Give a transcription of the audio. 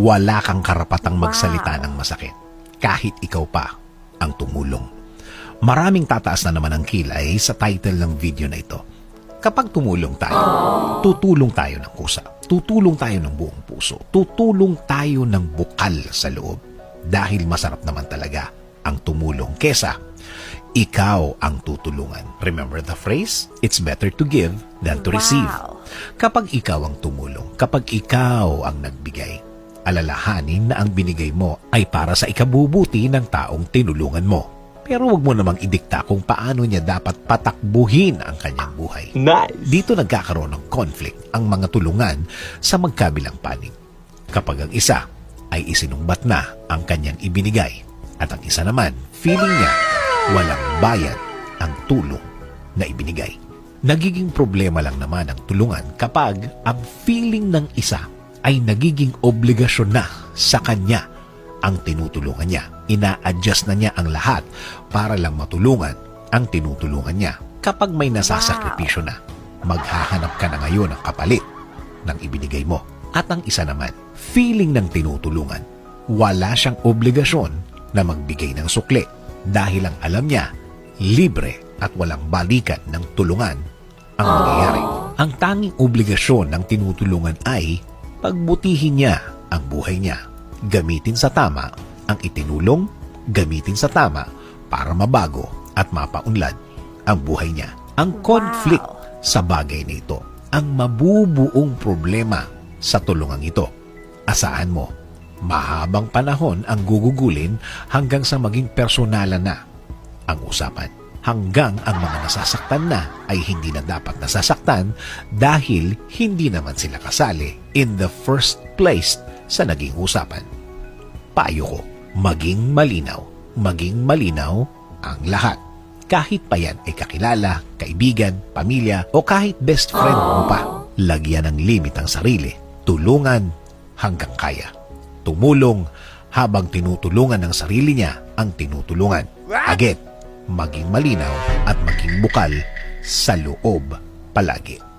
Wala kang karapatang magsalita ng masakit, kahit ikaw pa ang tumulong. Maraming tataas na naman ang kilay sa title ng video na ito. Kapag tumulong tayo, tutulong tayo ng kusa, tutulong tayo ng buong puso, tutulong tayo ng bukal sa loob. Dahil masarap naman talaga ang tumulong kesa ikaw ang tutulungan. Remember the phrase? It's better to give than to receive. Kapag ikaw ang tumulong, kapag ikaw ang nagbigay, alalahanin na ang binigay mo ay para sa ikabubuti ng taong tinulungan mo. Pero wag mo namang idikta kung paano niya dapat patakbuhin ang kanyang buhay. Nice! Dito nagkakaroon ng conflict ang mga tulungan sa magkabilang panig. Kapag ang isa ay isinumbat na ang kanyang ibinigay at ang isa naman, feeling niya walang bayad ang tulong na ibinigay. Nagiging problema lang naman ang tulungan kapag ang feeling ng isa ay nagiging obligasyon na sa kanya ang tinutulungan niya. Ina-adjust na niya ang lahat para lang matulungan ang tinutulungan niya. Kapag may nasasakripisyo na, maghahanap ka na ngayon ng kapalit ng ibinigay mo. At ang isa naman, feeling ng tinutulungan, wala siyang obligasyon na magbigay ng sukli dahil ang alam niya, libre at walang balikan ng tulungan ang mangyayari. Ang tanging obligasyon ng tinutulungan ay pagbutihin niya ang buhay niya. Gamitin sa tama ang itinulong, gamitin sa tama para mabago at mapaunlad ang buhay niya. Ang conflict sa bagay na ito, ang mabubuong problema sa tulungang ito. Asahan mo, mahabang panahon ang gugugulin hanggang sa maging personalan na ang usapan. Hanggang ang mga nasasaktan na ay hindi na dapat nasasaktan dahil hindi naman sila kasali in the first place sa naging usapan. Payo ko, maging malinaw ang lahat. Kahit pa yan ay kakilala, kaibigan, pamilya o kahit best friend mo pa. Lagyan ng limit ang sarili. Tulungan hanggang kaya. Tumulong habang tinutulungan ng sarili niya ang tinutulungan. Again, maging malinaw at maging bukal sa loob palagi.